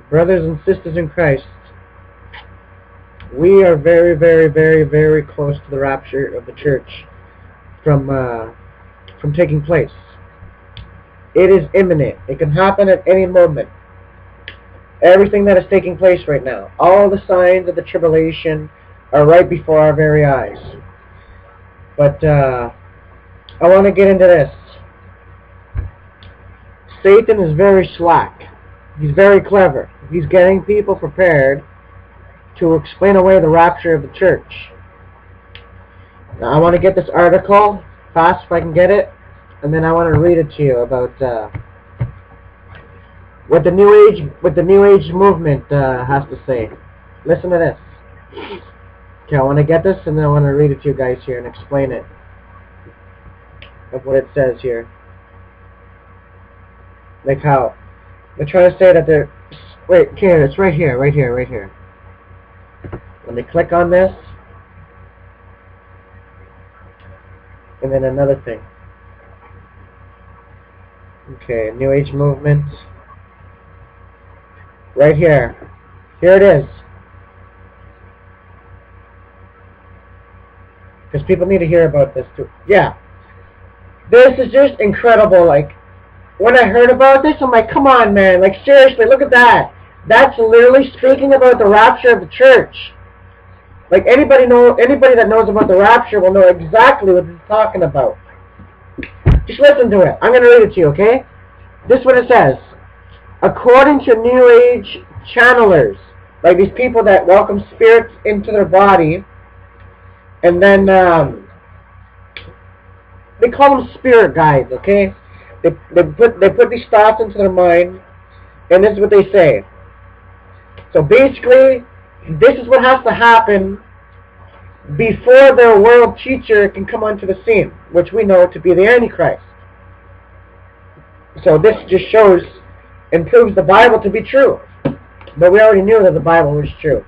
Brothers and sisters in Christ, we are very, very, very, very close to the rapture of the church from taking place. It is imminent. It can happen at any moment. Everything that is taking place right now, all the signs of the tribulation are right before our very eyes. But I want to get into this. Satan is very slack. He's very clever. He's getting people prepared to explain away the rapture of the church. Now, I want to get this article fast if I can get it, and then I want to read it to you about what the New Age movement has to say. Listen to this. Okay, I want to get this, and then I want to read it to you guys here and explain it of what it says here. Like how they're trying to say that they're... Wait, here, it's right here. Let me click on this. And then another thing. Okay, New Age movement. Right here. Here it is. Because people need to hear about this too. Yeah. This is just incredible. Like, when I heard about this, I'm like, come on, man. Like, seriously, look at that. That's literally speaking about the rapture of the church. Like, anybody that knows about the rapture will know exactly what it's talking about. Just listen to it. I'm going to read it to you, okay? This is what it says. According to New Age channelers, like these people that welcome spirits into their body, and then they call them spirit guides, okay? They put these thoughts into their mind, and this is what they say. So basically, this is what has to happen before their world teacher can come onto the scene, which we know to be the Antichrist. So this just shows and proves the Bible to be true. But we already knew that the Bible was true.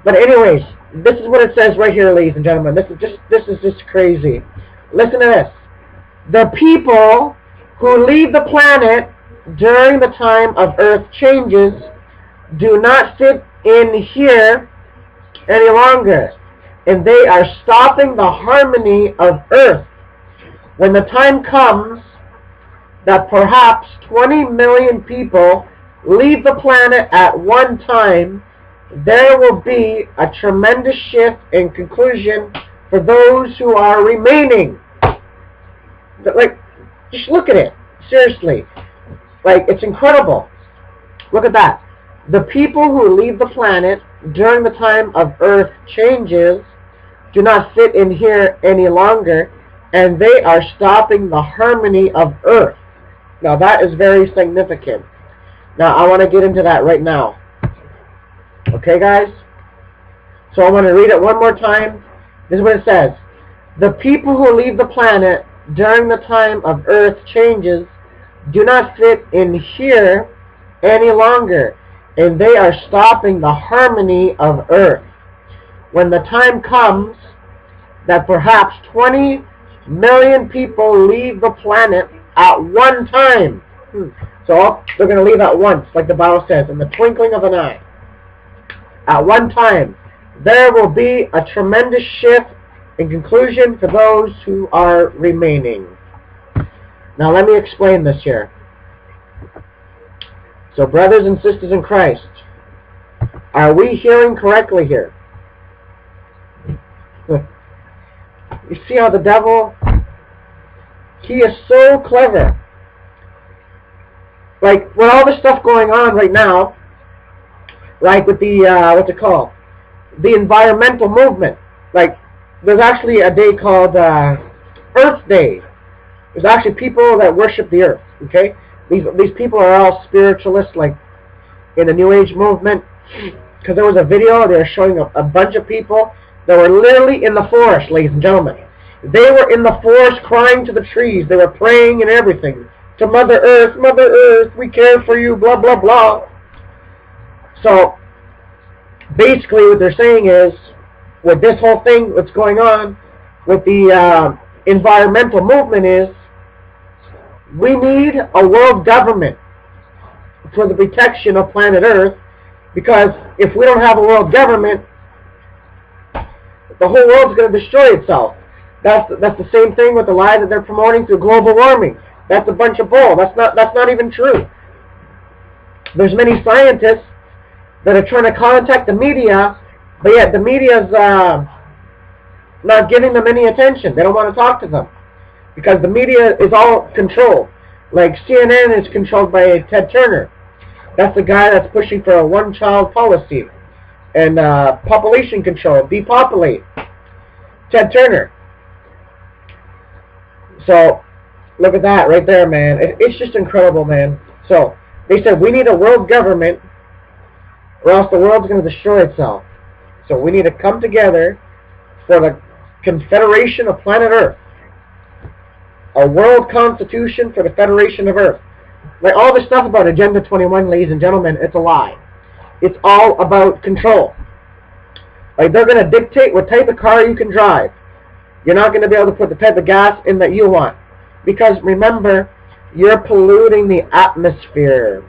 But anyways, this is what it says right here, ladies and gentlemen. This is just crazy. Listen to this. The people who leave the planet during the time of Earth changes do not sit in here any longer, and they are stopping the harmony of Earth. When the time comes that perhaps 20 million people leave the planet at one time, there will be a tremendous shift in conclusion for those who are remaining. Like, just look at it. Seriously. Like, it's incredible. Look at that. The people who leave the planet during the time of Earth changes do not sit in here any longer, and they are stopping the harmony of Earth. Now, that is very significant. Now, I want to get into that right now. Okay, guys? So I want to read it one more time. This is what it says. The people who leave the planet during the time of Earth changes do not sit in here any longer, and they are stopping the harmony of Earth. When the time comes that perhaps 20 million people leave the planet at one time. So they're going to leave at once, like the Bible says, in the twinkling of an eye. At one time, there will be a tremendous shift in conclusion for those who are remaining. Now let me explain this here. So brothers and sisters in Christ, are we hearing correctly here? You see how the devil, he is so clever. Like, with all this stuff going on right now, like with the, what's it called? The environmental movement. Like, there's actually a day called Earth Day. There's actually people that worship the earth, okay? These people are all spiritualists, like, in the New Age movement. Because there was a video, they were showing a bunch of people that were literally in the forest, ladies and gentlemen. They were in the forest crying to the trees. They were praying and everything. To Mother Earth, we care for you, blah, blah, blah. So, basically what they're saying is, with this whole thing, what's going on with the environmental movement is, we need a world government for the protection of planet Earth, Because if we don't have a world government, the whole world's going to destroy itself. That's the same thing with the lie that they're promoting through global warming. That's a bunch of bull. That's not even true. There's many scientists that are trying to contact the media, but yet the media's not giving them any attention. They don't want to talk to them because the media is all controlled. Like CNN is controlled by Ted Turner. That's the guy that's pushing for a one-child policy and population control, depopulate. Ted Turner. So look at that right there, man. It's just incredible, man. So they said we need a world government or else the world's going to destroy itself. So we need to come together for the Confederation of Planet Earth. A world constitution for the Federation of Earth. Like all this stuff about Agenda 21, ladies and gentlemen, it's a lie. It's all about control. Like they're going to dictate what type of car you can drive. You're not going to be able to put the type of gas in that you want. Because remember, you're polluting the atmosphere.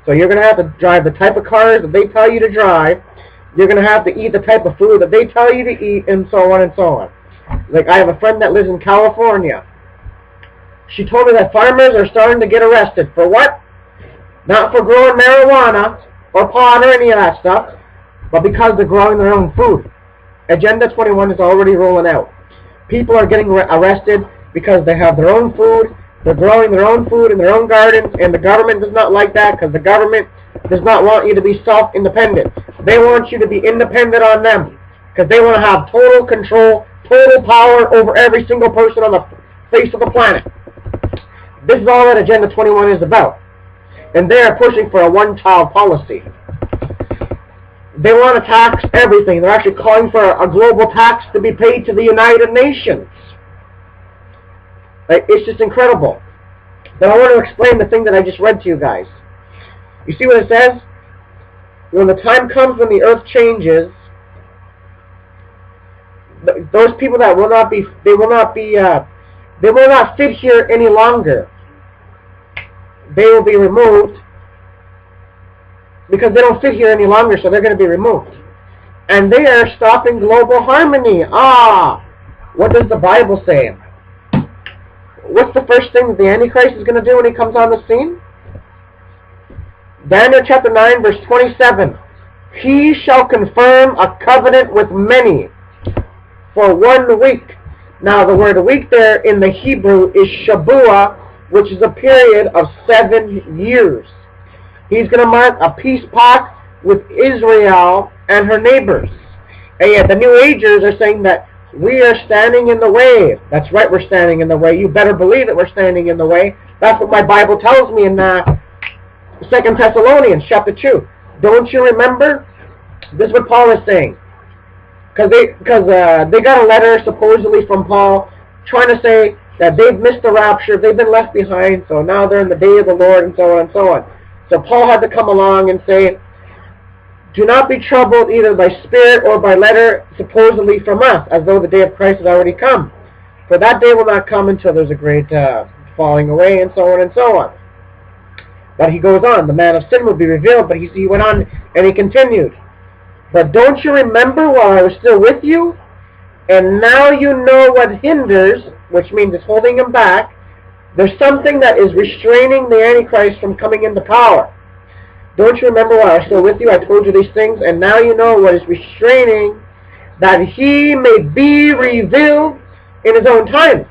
So you're going to have to drive the type of cars that they tell you to drive. You're going to have to eat the type of food that they tell you to eat, and so on and so on. Like I have a friend that lives in California. She told me that farmers are starting to get arrested. For what? Not for growing marijuana or pot or any of that stuff, but because they're growing their own food. Agenda 21 is already rolling out. People are getting arrested because they have their own food, they're growing their own food in their own gardens, and the government does not like that because the government does not want you to be self-independent. They want you to be independent on them because they want to have total control, total power over every single person on the face of the planet. This is all that Agenda 21 is about. And they are pushing for a one-child policy. They want to tax everything. They're actually calling for a global tax to be paid to the United Nations. Like, it's just incredible. But I want to explain the thing that I just read to you guys. You see what it says? When the time comes when the earth changes, those people that will not be, they will not fit here any longer. They will be removed because they don't fit here any longer, so they're going to be removed. And they are stopping global harmony. What does the Bible say? What's the first thing that the Antichrist is going to do when he comes on the scene? Daniel chapter 9, verse 27. He shall confirm a covenant with many for 1 week. Now, the word week there in the Hebrew is Shabuah, which is a period of 7 years. He's going to mark a peace pact with Israel and her neighbors. And yet the New Agers are saying that we are standing in the way. That's right, we're standing in the way. You better believe that we're standing in the way. That's what my Bible tells me in 2 Thessalonians chapter 2. Don't you remember? This is what Paul is saying. Because they got a letter supposedly from Paul trying to say that they've missed the rapture, they've been left behind, so now they're in the day of the Lord, and so on and so on. So Paul had to come along and say, do not be troubled either by spirit or by letter supposedly from us, as though the day of Christ has already come. For that day will not come until there's a great falling away, and so on and so on. But he goes on, the man of sin will be revealed, but he went on and he continued. But don't you remember while I was still with you? And now you know what hinders, which means it's holding him back. There's something that is restraining the Antichrist from coming into power. Don't you remember while I was still with you, I told you these things, and now you know what is restraining, that he may be revealed in his own time.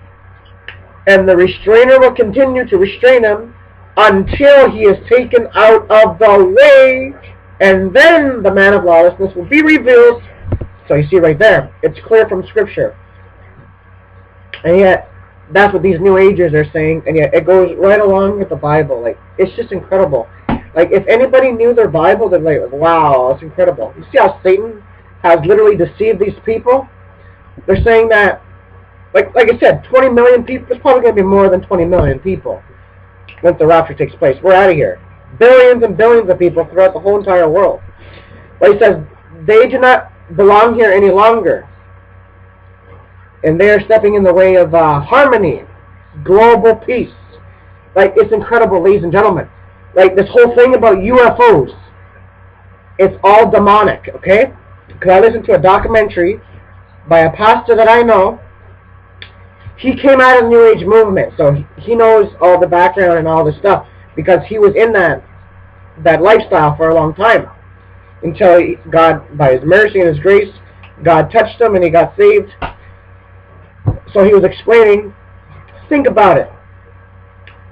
And the restrainer will continue to restrain him until he is taken out of the way, and then the man of lawlessness will be revealed. So you see right there, it's clear from Scripture. And yet, that's what these New Agers are saying, and yet it goes right along with the Bible. Like, it's just incredible. Like, if anybody knew their Bible, they'd be like, wow, it's incredible. You see how Satan has literally deceived these people? They're saying that, like I said, 20 million people, there's probably going to be more than 20 million people once the rapture takes place. We're out of here. Billions and billions of people throughout the whole entire world. But he says, they do not belong here any longer. And they are stepping in the way of harmony, global peace. Like, it's incredible, ladies and gentlemen. Like, this whole thing about UFOs. it's all demonic, okay? Because I listened to a documentary by a pastor that I know. He came out of the New Age movement, so he knows all the background and all this stuff because he was in that lifestyle for a long time until God, by His mercy and His grace, God touched him and he got saved. So he was explaining, think about it.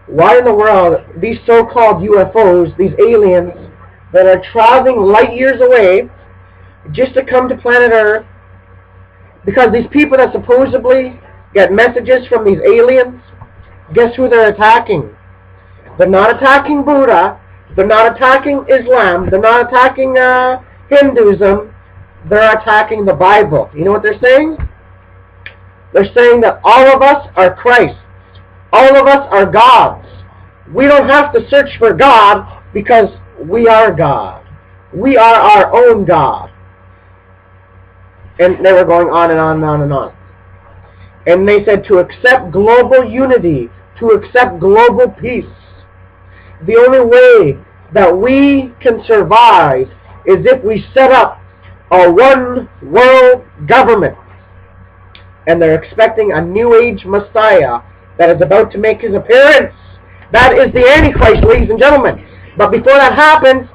Why in the world these so-called UFOs, these aliens that are traveling light years away just to come to planet Earth, because these people that supposedly get messages from these aliens, guess who they're attacking? They're not attacking Buddha, they're not attacking Islam, they're not attacking Hinduism, they're attacking the Bible. You know what they're saying? They're saying that all of us are Christ. All of us are gods. We don't have to search for God because we are God. We are our own God. And they were going on and on and on and on. And they said to accept global unity, to accept global peace, the only way that we can survive is if we set up a one world government. And they're expecting a New Age Messiah that is about to make his appearance. That is the Antichrist, ladies and gentlemen. But before that happens,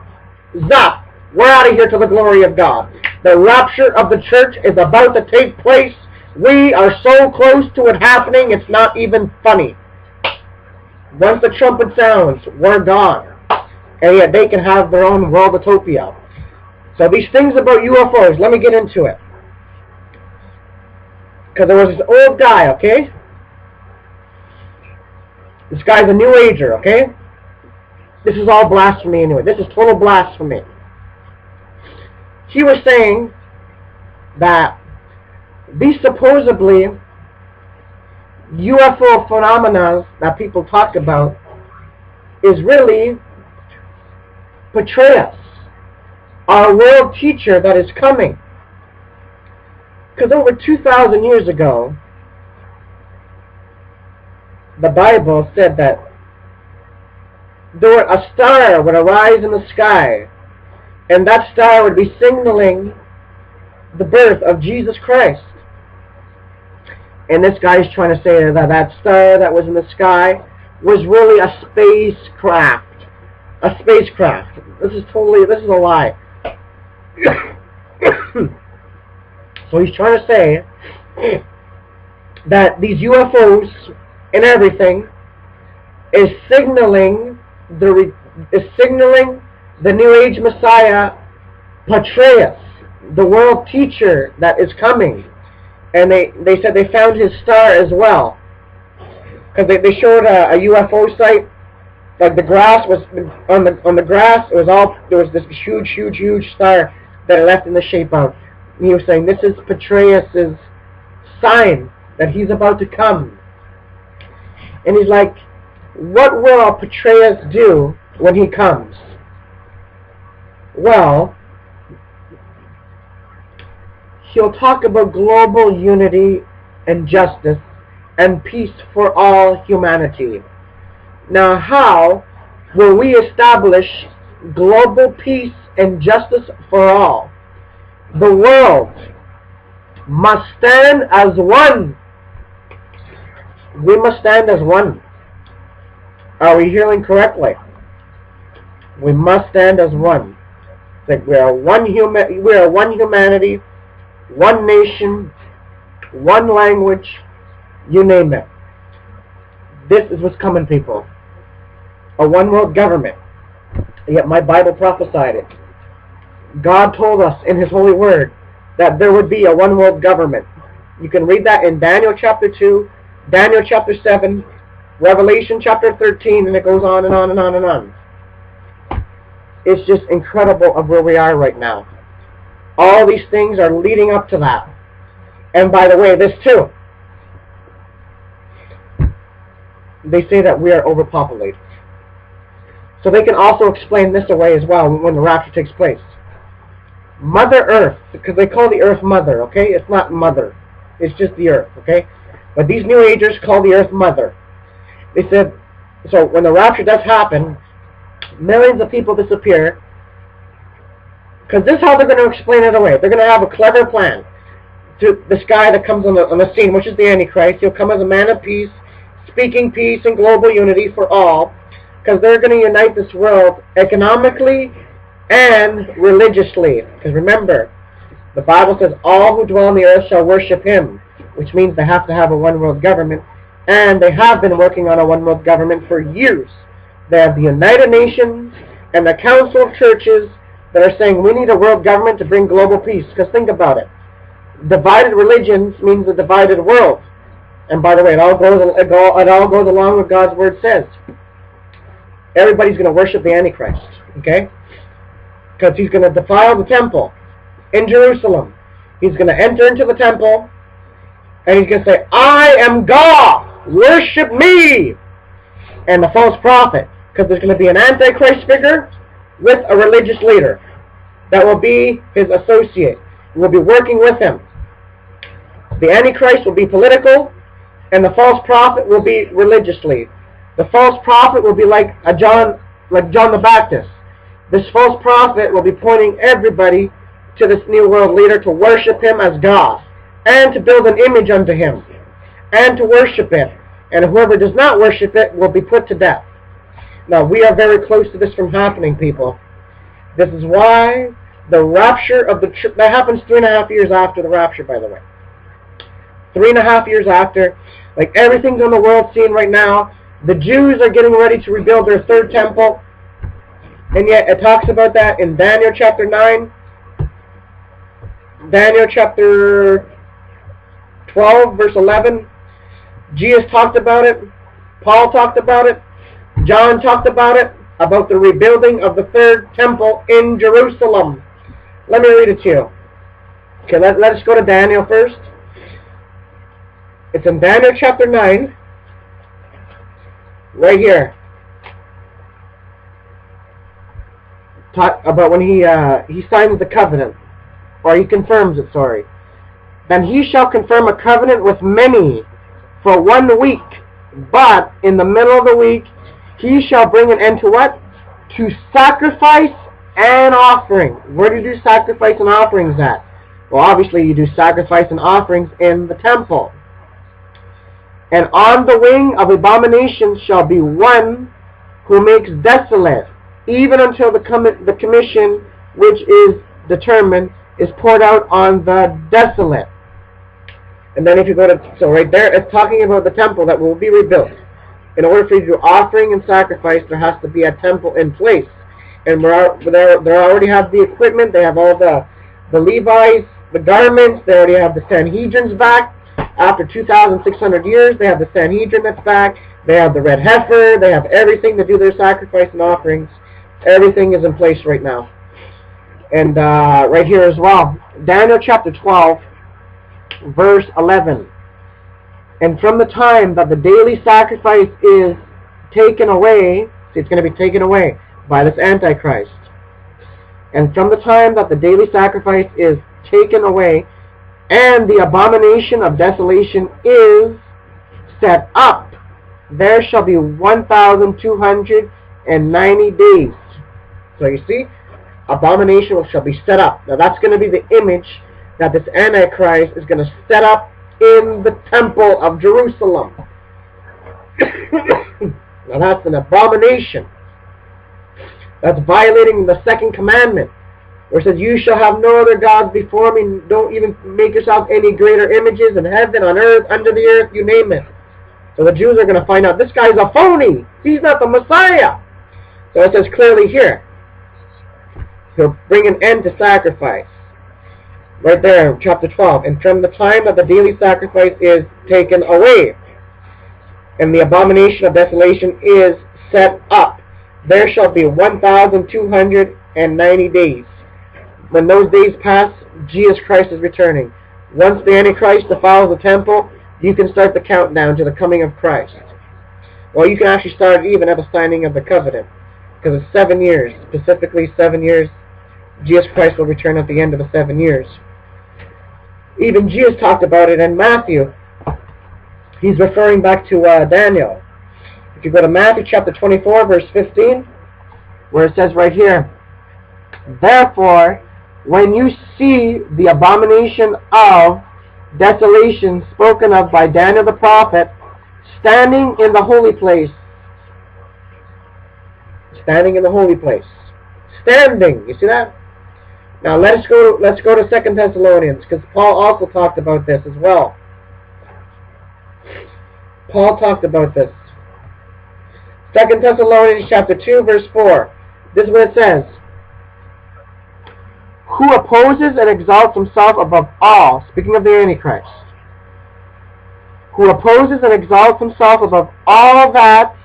zap, we're out of here to the glory of God. The rapture of the church is about to take place. We are so close to it happening, it's not even funny. Once the trumpet sounds, we're gone. And yet they can have their own world utopia. So these things about UFOs, let me get into it. Because there was this old guy, okay? This guy's a New Ager, okay? This is all blasphemy anyway. This is total blasphemy. He was saying that these supposedly UFO phenomena that people talk about is really Petraeus, our world teacher that is coming. Because over 2,000 years ago, the Bible said that a star would arise in the sky, and that star would be signaling the birth of Jesus Christ. And this guy's trying to say that that star that was in the sky was really a spacecraft. A spacecraft. This is a lie. So he's trying to say that these UFOs and everything is signaling the New Age Messiah, Petraeus, the world teacher that is coming. And they said they found his star as well, because they showed a UFO site. Like the grass was on the grass, there was this huge star that it left in the shape of. And he was saying this is Petraeus' sign that he's about to come. And he's like, what will Petraeus do when he comes? Well, he'll talk about global unity and justice and peace for all humanity. Now, how will we establish global peace and justice for all? The world must stand as one. We must stand as one. Are we hearing correctly? We must stand as one. Like we are one humanity, one nation, one language, you name it. This is what's coming, people. A one world government. Yet my Bible prophesied it. God told us in His holy word that there would be a one world government. You can read that in Daniel chapter 2, Daniel chapter 7, Revelation chapter 13, and it goes on and on and on and on. It's just incredible of where we are right now. All these things are leading up to that. And by the way, this too. They say that we are overpopulated. So they can also explain this away as well when the rapture takes place. Mother Earth, because they call the Earth Mother, okay? It's not Mother. It's just the Earth, okay? But these New Agers call the Earth Mother. They said, so when the rapture does happen, millions of people disappear, Because this is how they're going to explain it away. They're going to have a clever plan. To this guy that comes on the scene, which is the Antichrist, he'll come as a man of peace, speaking peace and global unity for all, because they're going to unite this world economically and religiously. Because remember, the Bible says all who dwell on the earth shall worship him, which means they have to have a one-world government, and they have been working on a one-world government for years. They have the United Nations and the Council of Churches that are saying we need a world government to bring global peace. Because think about it. Divided religions means a divided world. And by the way, it all goes along with God's word says. Everybody's going to worship the Antichrist. Okay? Because he's going to defile the temple in Jerusalem. He's going to enter into the temple and he's going to say, I am God, worship me. And the false prophet, because there's going to be an Antichrist figure with a religious leader that will be his associate, will be working with him. The Antichrist will be political and the false prophet will be religiously. The false prophet will be like John the Baptist. This false prophet will be pointing everybody to this new world leader to worship him as God and to build an image unto him and to worship it. And whoever does not worship it will be put to death. Now, we are very close to this from happening, people. This is why the rapture of the church, that happens 3.5 years after the rapture, by the way. 3.5 years after, like everything's on the world scene right now. The Jews are getting ready to rebuild their third temple. And yet it talks about that in Daniel chapter 9. Daniel chapter 12, verse 11. Jesus talked about it. Paul talked about it. John talked about it, about the rebuilding of the third temple in Jerusalem. Let me read it to you. Okay, let us go to Daniel first. It's in Daniel chapter 9, right here. Talk about when he signs the covenant, or he confirms it, sorry. Then he shall confirm a covenant with many for 1 week, but in the middle of the week he shall bring an end to what? To sacrifice and offering. Where do you do sacrifice and offerings at? Well, obviously you do sacrifice and offerings in the temple. And on the wing of abomination shall be one who makes desolate, even until the commission which is determined is poured out on the desolate. And then if you go to, so right there, it's talking about the temple that will be rebuilt. In order for you to do offering and sacrifice, there has to be a temple in place. And they already have the equipment, they have all the Levites, the garments, they already have the Sanhedrins back. After 2,600 years, they have the Sanhedrin that's back. They have the red heifer. They have everything to do their sacrifice and offerings. Everything is in place right now. And right here as well. Daniel chapter 12, verse 11. And from the time that the daily sacrifice is taken away, see, it's going to be taken away by this Antichrist. And from the time that the daily sacrifice is taken away, and the abomination of desolation is set up, there shall be 1,290 days. So you see, abomination shall be set up. Now that's going to be the image that this Antichrist is going to set up in the temple of Jerusalem. Now that's an abomination. That's violating the second commandment, where it says, you shall have no other gods before me. Don't even make yourself any greater images in heaven, on earth, under the earth, you name it. So the Jews are going to find out, this guy's a phony. He's not the Messiah. So it says clearly here, he'll bring an end to sacrifice. Right there in chapter 12. And from the time that the daily sacrifice is taken away, and the abomination of desolation is set up, there shall be 1,290 days. When those days pass, Jesus Christ is returning. Once the Antichrist defiles the temple, you can start the countdown to the coming of Christ. Well, you can actually start even at the signing of the covenant, because it's 7 years, specifically 7 years. Jesus Christ will return at the end of the 7 years. Even Jesus talked about it in Matthew. He's referring back to Daniel. If you go to Matthew chapter 24, verse 15, where it says right here, therefore, when you see the abomination of desolation spoken of by Daniel the prophet standing in the holy place. Standing in the holy place. Standing. You see that? Now let's go to 2 Thessalonians, because Paul also talked about this as well. Paul talked about this. 2 Thessalonians chapter 2, verse 4. This is what it says. Who opposes and exalts himself above all, speaking of the Antichrist, who opposes and exalts himself above all that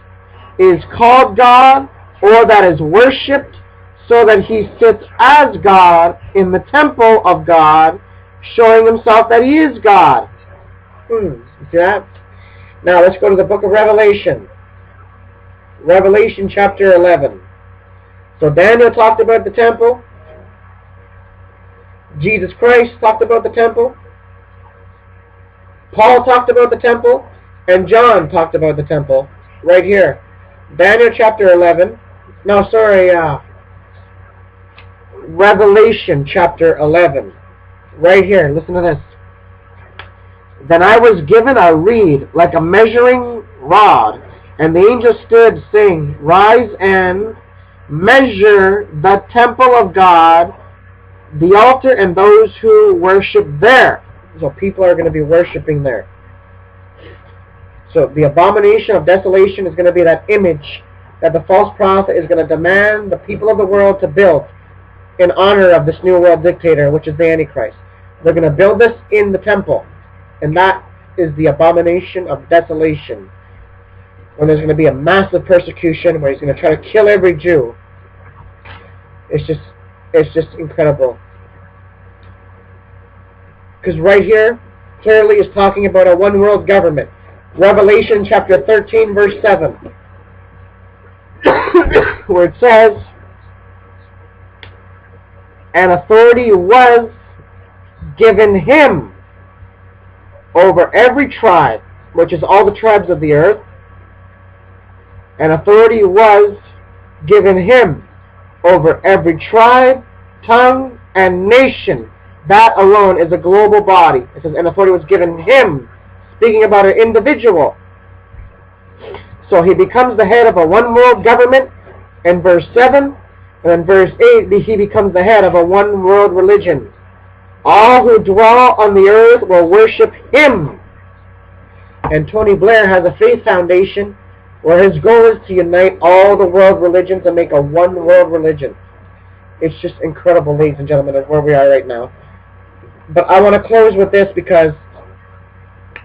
is called God, or that is worshipped, so that he sits as God in the temple of God, showing himself that he is God. You see that? Now let's go to the book of Revelation. Revelation chapter 11. So Daniel talked about the temple. Jesus Christ talked about the temple. Paul talked about the temple. And John talked about the temple. Right here. Daniel chapter 11. No, sorry. Revelation chapter 11. Right here. Listen to this. Then I was given a reed like a measuring rod. And the angel stood, saying, Rise and measure the temple of God, the altar, and those who worship there. So people are going to be worshiping there. So the abomination of desolation is going to be that image that the false prophet is going to demand the people of the world to build in honor of this new world dictator, which is the Antichrist. They're going to build this in the temple. And that is the abomination of desolation. When there's going to be a massive persecution, where he's going to try to kill every Jew. It's just incredible. Because right here, clearly is talking about a one world government. Revelation chapter 13, verse 7. Where it says, and authority was given him over every tribe, which is all the tribes of the earth. And authority was given him over every tribe, tongue, and nation. That alone is a global body. It says, and authority was given him, speaking about an individual. So he becomes the head of a one world government in verse 7. And in verse 8, he becomes the head of a one world religion. All who dwell on the earth will worship him. And Tony Blair has a faith foundation where his goal is to unite all the world religions and make a one world religion. It's just incredible, ladies and gentlemen, of where we are right now. But I want to close with this because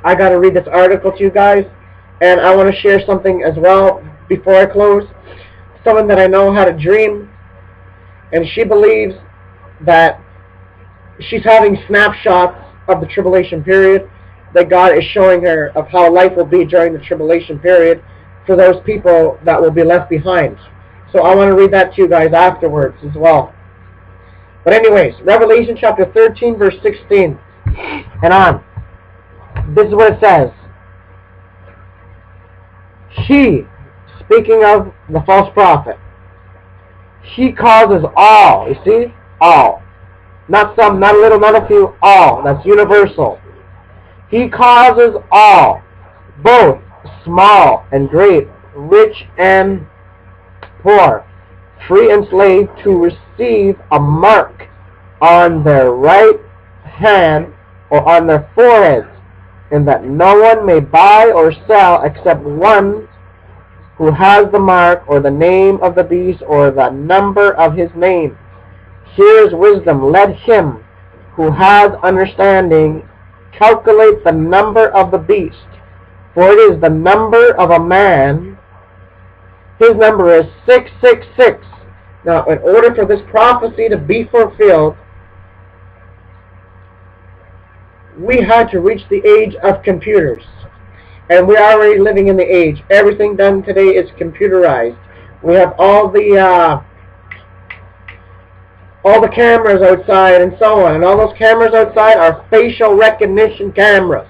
I got to read this article to you guys. And I want to share something as well before I close. Someone that I know had a dream. And she believes that she's having snapshots of the tribulation period that God is showing her of how life will be during the tribulation period for those people that will be left behind. So I want to read that to you guys afterwards as well. But anyways, Revelation chapter 13, verse 16 and on. This is what it says. He, speaking of the false prophet, he causes all, you see? All. Not some, not a little, not a few, all. That's universal. He causes all, both small and great, rich and poor, free and slave, to receive a mark on their right hand or on their foreheads, and that no one may buy or sell except one who has the mark or the name of the beast or the number of his name. Here is wisdom. Let him who has understanding calculate the number of the beast, for it is the number of a man. His number is 666. Now, in order for this prophecy to be fulfilled, we had to reach the age of computers. And we're already living in the age. Everything done today is computerized. We have all the cameras outside and so on. And all those cameras outside are facial recognition cameras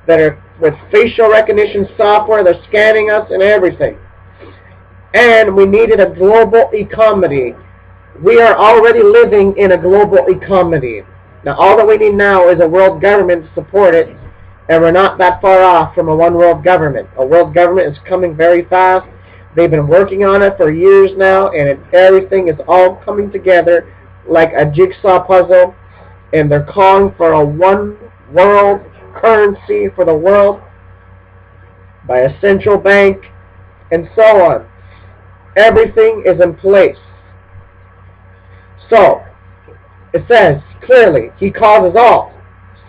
that are with facial recognition software. They're scanning us and everything. And we needed a global economy We are already living in a global economy. Now, all that we need now is a world government to support it, and we're not that far off from a one world government. A world government is coming very fast. They've been working on it for years now, and everything is all coming together like a jigsaw puzzle, and they're calling for a one world currency for the world by a central bank, and so on. Everything is in place. So, it says clearly, he causes all,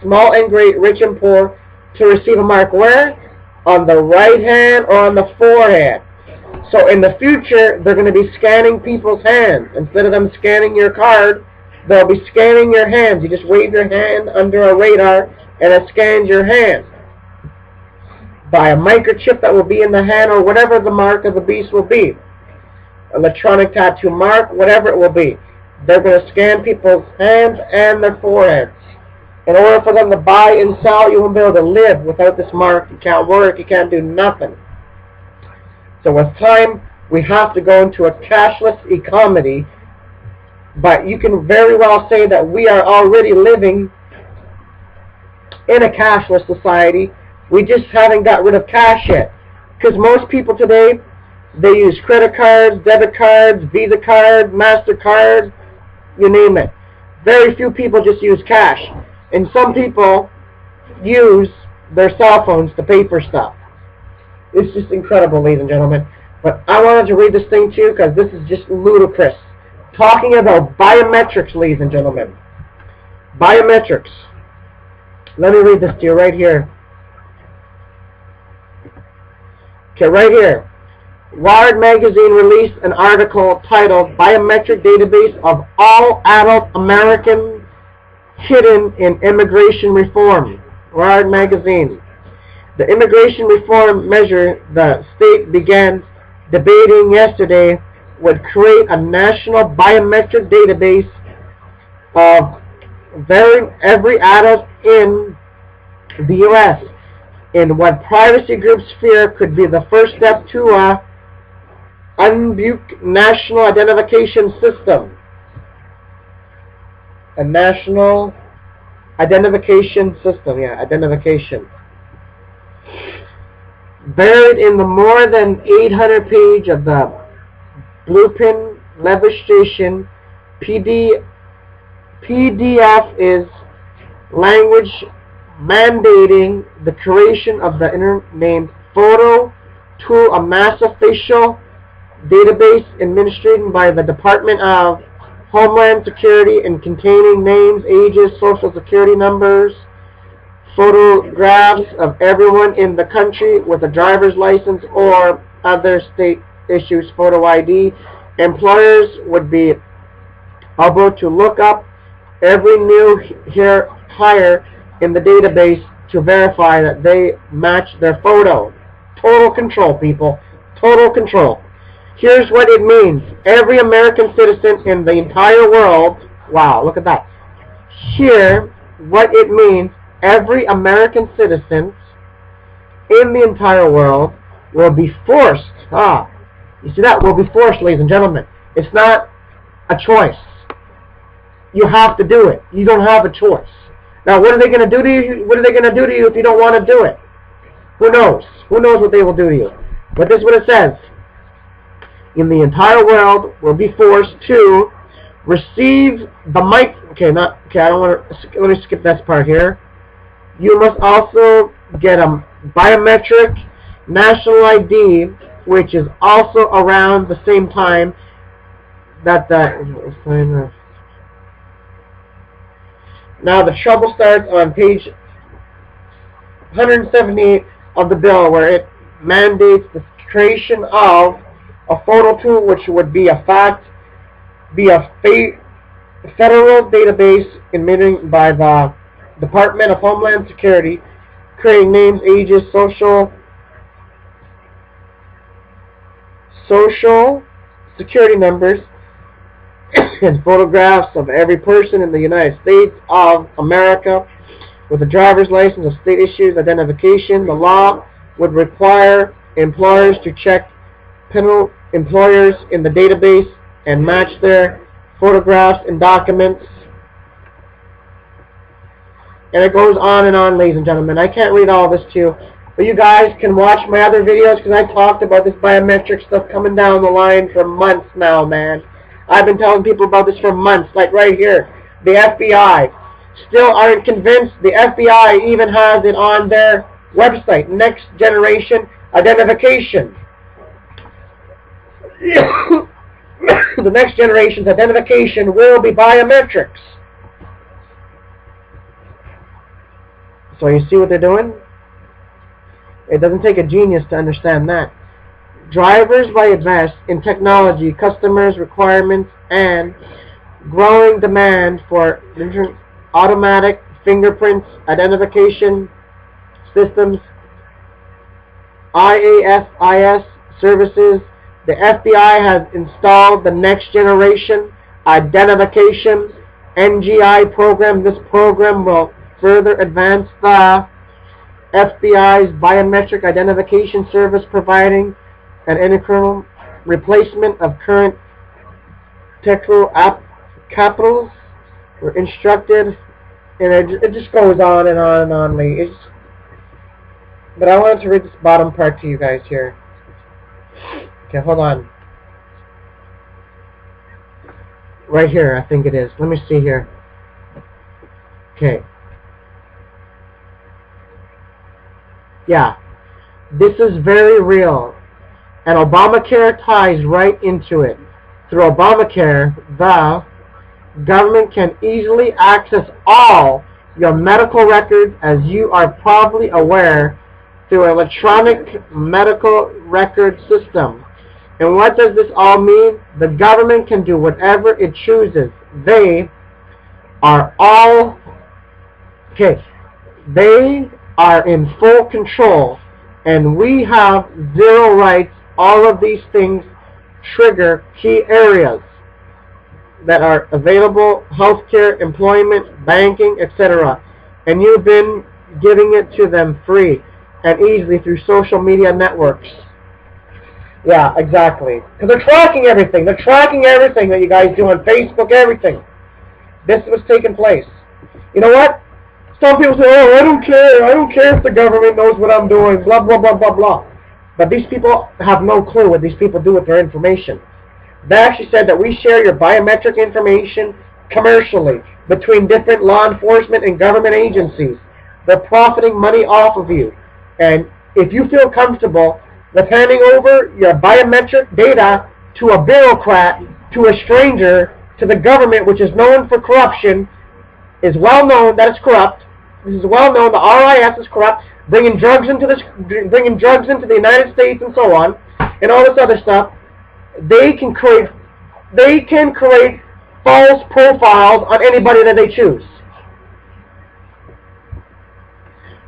small and great, rich and poor, to receive a mark where? On the right hand or on the forehead. So in the future, they're going to be scanning people's hands. Instead of them scanning your card, they'll be scanning your hands. You just wave your hand under a radar, and it scans your hand by a microchip that will be in the hand, or whatever the mark of the beast will be. Electronic tattoo mark, whatever it will be. They're going to scan people's hands and their foreheads. In order for them to buy and sell, you won't be able to live without this mark. You can't work, you can't do nothing. So with time, we have to go into a cashless economy. But you can very well say that we are already living in a cashless society. We just haven't got rid of cash yet. Because most people today, they use credit cards, debit cards, Visa cards, MasterCard, you name it. Very few people just use cash. And some people use their cell phones to pay for stuff. It's just incredible, ladies and gentlemen. But I wanted to read this thing to you because this is just ludicrous. Talking about biometrics, ladies and gentlemen. Biometrics. Let me read this to you right here. Okay, right here. Wired magazine released an article titled Biometric Database of All Adult Americans Hidden in Immigration Reform. Wired magazine. The immigration reform measure the state began debating yesterday would create a national biometric database of every adult in the U.S. in what privacy groups fear could be the first step to a unbuked national identification system. A national identification system, identification. Buried in the more than 800 page of the blueprint legislation, PDF is language mandating the creation of the named photo to a massive facial database administered by the Department of Homeland Security and containing names, ages, social security numbers, photographs of everyone in the country with a driver's license or other state issues photo ID. Employers would be able to look up every new hire in the database to verify that they match their photo. Total control, people. Total control. Here's what it means. Every American citizen in the entire world, wow, look at that. Here, what it means, every American citizen in the entire world will be forced, you see that? Will be forced, ladies and gentlemen. It's not a choice. You have to do it. You don't have a choice. Now, what are they going to do to you? What are they going to do to you if you don't want to do it? Who knows? Who knows what they will do to you? But this is what it says. In the entire world will be forced to receive the mic. Okay, I don't want to. Let me skip that part here. You must also get a biometric national ID, which is also around the same time that the. Now the trouble starts on page 178 of the bill, where it mandates the creation of a photo tool, which would be a federal database admitted by the Department of Homeland Security, creating names, ages, social security numbers, and photographs of every person in the United States of America with a driver's license or state issued identification. The law would require employers to check employers in the database and match their photographs and documents. And it goes on, ladies and gentlemen. I can't read all this to you, but you guys can watch my other videos because I talked about this biometric stuff coming down the line for months now, man. I've been telling people about this for months, like right here. The FBI still aren't convinced. The FBI even has it on their website, Next Generation Identification. The next generation's identification will be biometrics. So you see what they're doing? It doesn't take a genius to understand that. Drivers will invest in technology, customers' requirements, and growing demand for automatic fingerprints identification systems, IASIS services. The FBI has installed the Next Generation Identification NGI program. This program will further advance the FBI's biometric identification service, providing an integral replacement of current technical capitals. We're instructed, and it just goes on and on and on. But I wanted to read this bottom part to you guys here. Okay, hold on. Right here, I think it is. Let me see here. Okay. Yeah. This is very real. And Obamacare ties right into it. Through Obamacare, the government can easily access all your medical records, as you are probably aware, through electronic medical record system. And what does this all mean? The government can do whatever it chooses. They are all, they are in full control, and we have zero rights. All of these things trigger key areas that are available: healthcare, employment, banking, etc. And you've been giving it to them free and easily through social media networks. Yeah, exactly. Because they're tracking everything. They're tracking everything that you guys do on Facebook, everything. This was taking place. You know what? Some people say, oh, I don't care. I don't care if the government knows what I'm doing, blah, blah, blah, blah, blah. But these people have no clue what these people do with their information. They actually said that we share your biometric information commercially between different law enforcement and government agencies. They're profiting money off of you. And if you feel comfortable with handing over your biometric data to a bureaucrat, to a stranger, to the government, which is known for corruption, is well known that it's corrupt. This is well known. The RIS is corrupt, bringing drugs into the United States and so on, and all this other stuff. They can create false profiles on anybody that they choose.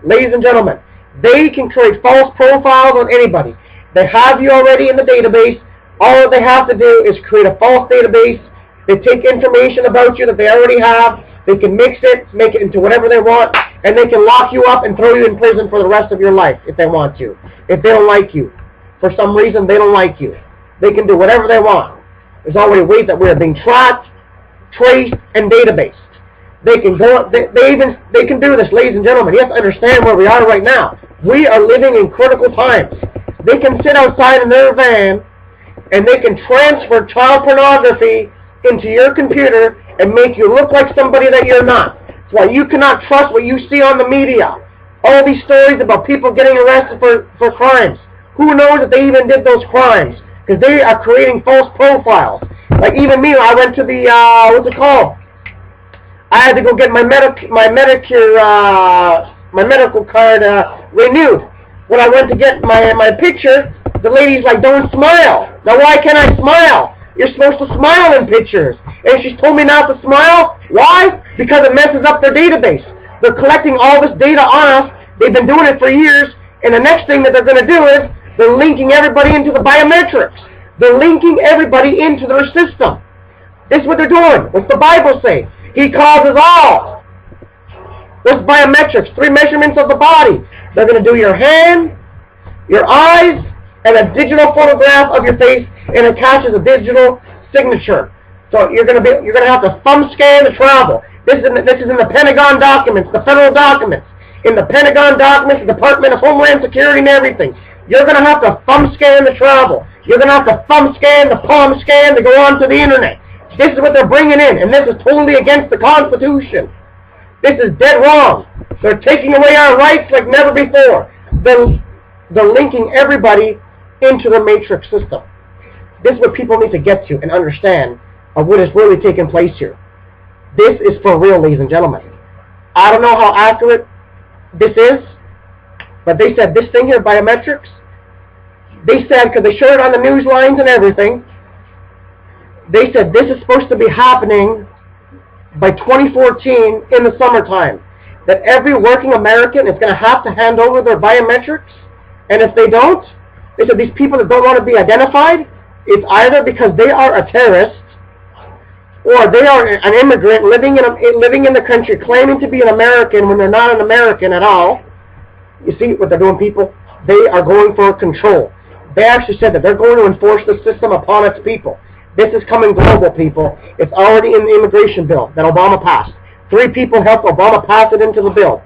Ladies and gentlemen, they can create false profiles on anybody. They have you already in the database. All they have to do is create a false database. They take information about you that they already have. They can mix it, make it into whatever they want, and they can lock you up and throw you in prison for the rest of your life if they want to. If they don't like you. For some reason, they don't like you. They can do whatever they want. There's already ways that we are being tracked, traced, and databased. They can go. They can do this, ladies and gentlemen. You have to understand where we are right now. We are living in critical times. They can sit outside in their van, and they can transfer child pornography into your computer and make you look like somebody that you're not. That's why you cannot trust what you see on the media. All these stories about people getting arrested for crimes. Who knows if they even did those crimes? Because they are creating false profiles. Like even me, I went to the, what's it called? I had to go get my Medicare, my medical card renewed. When I went to get my picture, the lady's like, don't smile. Now why can't I smile? You're supposed to smile in pictures. And she's told me not to smile. Why? Because it messes up their database. They're collecting all this data on us. They've been doing it for years. And the next thing that they're going to do is they're linking everybody into the biometrics. They're linking everybody into their system. This is what they're doing. What's the Bible say? He causes all. What's biometrics? 3 measurements of the body. They're going to do your hand, your eyes, and a digital photograph of your face, and attaches a digital signature. So you're gonna have to thumb scan to travel. This is in the Pentagon documents, the federal documents. In the Pentagon documents, the Department of Homeland Security and everything. You're gonna have to thumb scan to travel. You're gonna have to thumb scan, the palm scan to go onto the internet. This is what they're bringing in, and this is totally against the Constitution. This is dead wrong. They're taking away our rights like never before. They're linking everybody into the matrix system. This is what people need to get to and understand of what is really taking place here. This is for real, ladies and gentlemen. I don't know how accurate this is, but they said this thing here, biometrics, they said, because they showed it on the news lines and everything, they said this is supposed to be happening by 2014 in the summertime. That every working American is going to have to hand over their biometrics, and if they don't, they said these people that don't want to be identified, it's either because they are a terrorist, or they are an immigrant living in the country claiming to be an American when they're not an American at all. You see what they're doing, people? They are going for control. They actually said that they're going to enforce the system upon its people. This is coming global, people. It's already in the immigration bill that Obama passed. 3 people helped Obama pass it into the bill.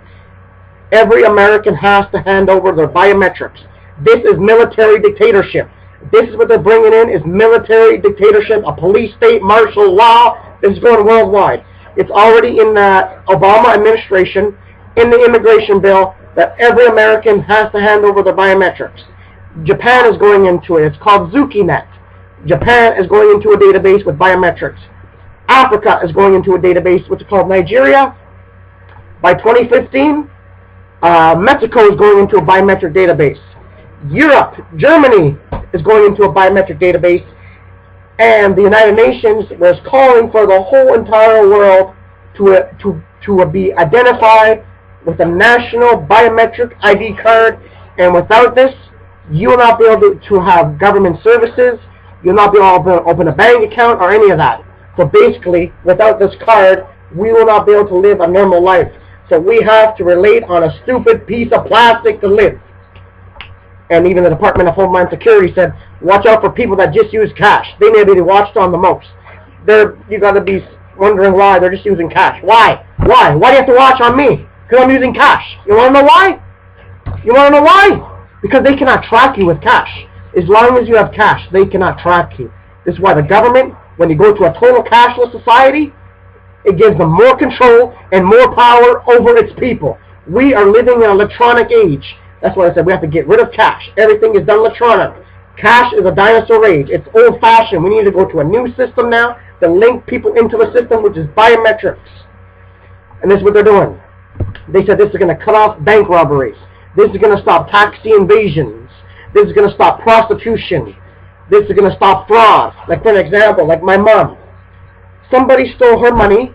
Every American has to hand over their biometrics. This is military dictatorship. This is what they're bringing in, is military dictatorship, a police state, martial law. This is going worldwide. It's already in the Obama administration, in the immigration bill, that every American has to hand over their biometrics. Japan is going into it. It's called ZukiNet. Japan is going into a database with biometrics. Africa is going into a database, which is called Nigeria. By 2015, Mexico is going into a biometric database. Europe, Germany, is going into a biometric database, and the United Nations was calling for the whole entire world to be identified with a national biometric ID card, and without this, you will not be able to have government services, you'll not be able to open a bank account or any of that. So basically, without this card, we will not be able to live a normal life. So we have to relate on a stupid piece of plastic to live. And even the Department of Homeland Security said, watch out for people that just use cash. They may be watched on the most. You got to be wondering why they're just using cash. Why? Why? Why do you have to watch on me? Because I'm using cash. You want to know why? You want to know why? Because they cannot track you with cash. As long as you have cash, they cannot track you. This is why the government, when you go to a total cashless society, it gives them more control and more power over its people. We are living in an electronic age. That's why I said we have to get rid of cash. Everything is done electronic. Cash is a dinosaur age. It's old-fashioned. We need to go to a new system now to link people into the system, which is biometrics. And this is what they're doing. They said this is going to cut off bank robberies. This is going to stop tax invasions. This is going to stop prostitution. This is going to stop fraud. Like, for an example, like my mom. Somebody stole her money.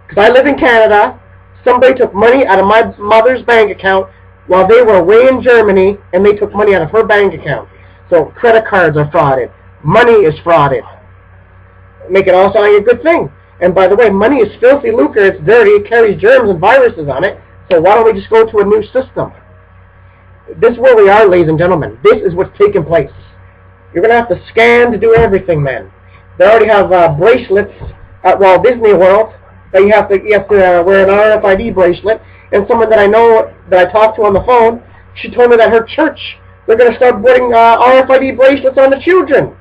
Because I live in Canada. Somebody took money out of my mother's bank account while they were away in Germany, and they took money out of her bank account. So credit cards are frauded. Money is frauded. Make it all sound like a good thing. And by the way, money is filthy lucre. It's dirty. It carries germs and viruses on it. So why don't we just go to a new system? This is where we are, ladies and gentlemen. This is what's taking place. You're going to have to scan to do everything, man. They already have bracelets at Walt Disney World. That you have to wear an RFID bracelet. And someone that I know, that I talked to on the phone, she told me that her church, they're going to start putting RFID bracelets on the children.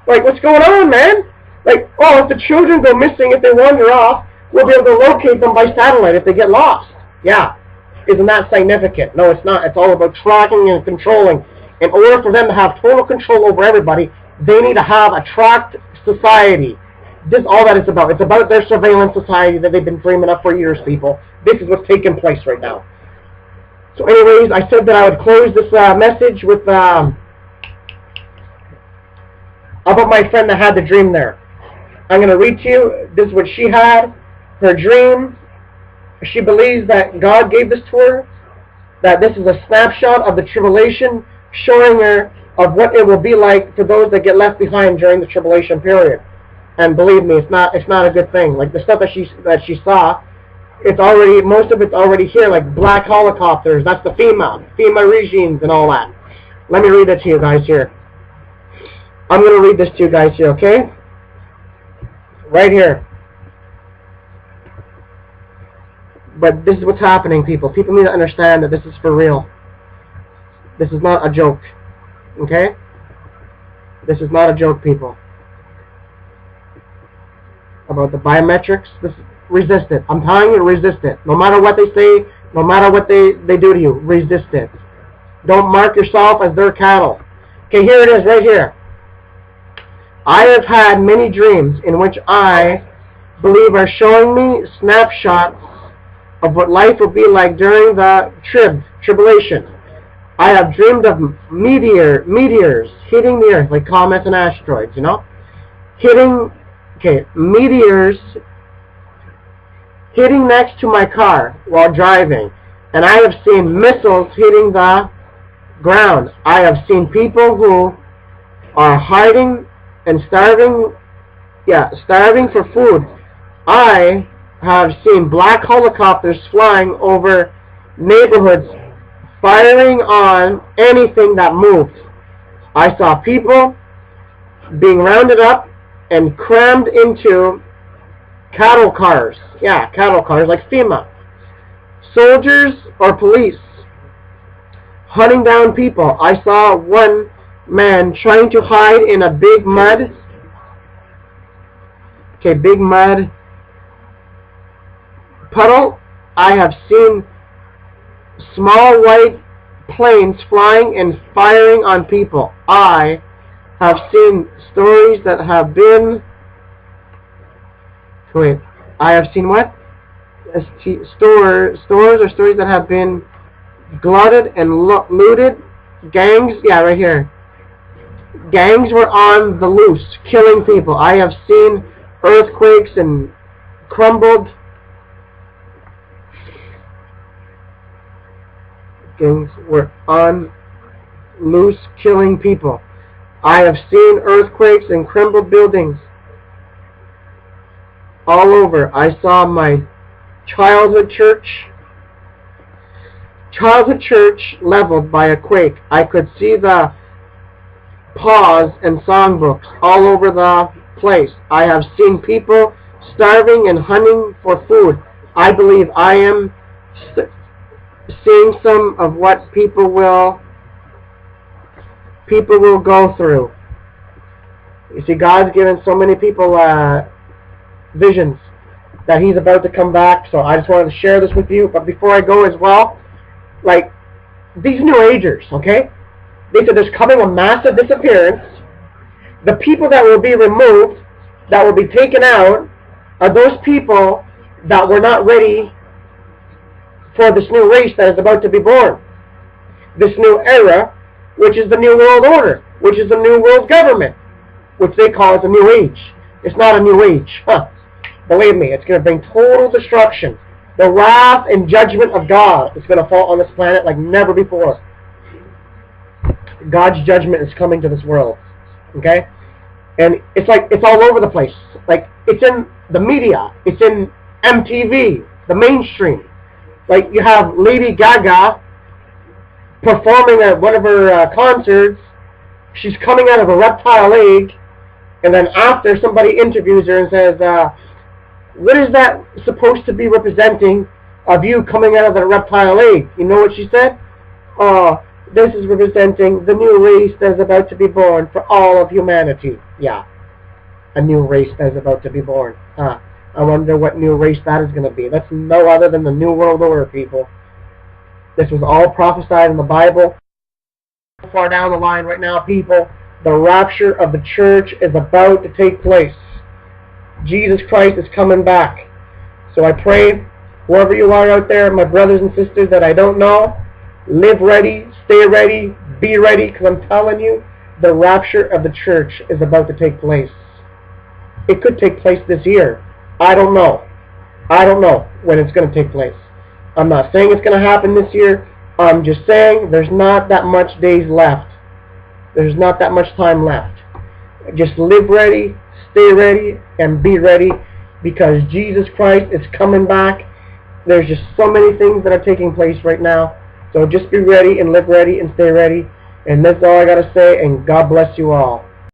Like, what's going on, man? Like, oh, if the children go missing, if they wander off, we'll be able to locate them by satellite if they get lost. Yeah. Isn't that significant? No, it's not. It's all about tracking and controlling. In order for them to have total control over everybody, they need to have a tracked society. This is all that it's about. It's about their surveillance society that they've been dreaming up for years, people. This is what's taking place right now. So anyways, I said that I would close this message with about my friend that had the dream there. I'm going to read to you. This is what she had. Her dream. She believes that God gave this to her. That this is a snapshot of the tribulation, showing her of what it will be like for those that get left behind during the tribulation period. And believe me, it's not a good thing. Like the stuff that she saw, it's already, most of it's already here, like black helicopters. That's the FEMA regimes and all that. Let me read it to you guys here. I'm going to read this to you guys here, okay? Right here. But this is what's happening, people. People need to understand that this is for real. This is not a joke. Okay? This is not a joke, people. About the biometrics, resist it. I'm telling you, resist it. No matter what they say, no matter what they do to you, resist it. Don't mark yourself as their cattle. Okay, here it is, right here. I have had many dreams in which I believe are showing me snapshots of what life will be like during the tribulation. I have dreamed of meteors hitting the earth, like comets and asteroids, you know? Meteors hitting next to my car while driving. And I have seen missiles hitting the ground. I have seen people who are hiding and starving for food. I have seen black helicopters flying over neighborhoods, firing on anything that moved. I saw people being rounded up and crammed into cattle cars. Yeah, cattle cars like FEMA. Soldiers or police hunting down people. I saw one man trying to hide in a big mud puddle. I have seen small white planes flying and firing on people. I have seen stories that have been... I have seen what? Stores or stories that have been glutted and looted. Gangs, yeah, right here. Gangs were on the loose, killing people. I have seen earthquakes and crumbled. Gangs were on loose, killing people. I have seen earthquakes and crumbled buildings all over. I saw my childhood church leveled by a quake. I could see the paws and songbooks all over the place. I have seen people starving and hunting for food. I believe I am seeing some of what people will go through. You see, God's given so many people visions that He's about to come back. So I just wanted to share this with you. But before I go as well, like these New Agers, okay? They said there's coming a massive disappearance. The people that will be removed, that will be taken out, are those people that were not ready for this new race that is about to be born. This new era, which is the New World Order, which is the New World Government, which they call it the New Age. It's not a New Age. Believe me, it's going to bring total destruction. The wrath and judgment of God is going to fall on this planet like never before. God's judgment is coming to this world. Okay? And it's like, it's all over the place. Like, it's in the media. It's in MTV, the mainstream. Like, you have Lady Gaga performing at one of her concerts. She's coming out of a reptile egg. And then after, somebody interviews her and says, what is that supposed to be representing of you coming out of the reptile egg? You know what she said? This is representing the new race that is about to be born for all of humanity. Yeah, a new race that is about to be born. I wonder what new race that is going to be. That's no other than the New World Order, people. This was all prophesied in the Bible. Far down the line right now, people, the rapture of the church is about to take place. Jesus Christ is coming back. So I pray, whoever you are out there, my brothers and sisters that I don't know, live ready, stay ready, be ready, because I'm telling you, the rapture of the church is about to take place. It could take place this year. I don't know. I don't know when it's going to take place. I'm not saying it's going to happen this year. I'm just saying there's not that much days left. There's not that much time left. Just live ready, stay ready, and be ready, because Jesus Christ is coming back. There's just so many things that are taking place right now. So just be ready and live ready and stay ready. And that's all I got to say, and God bless you all.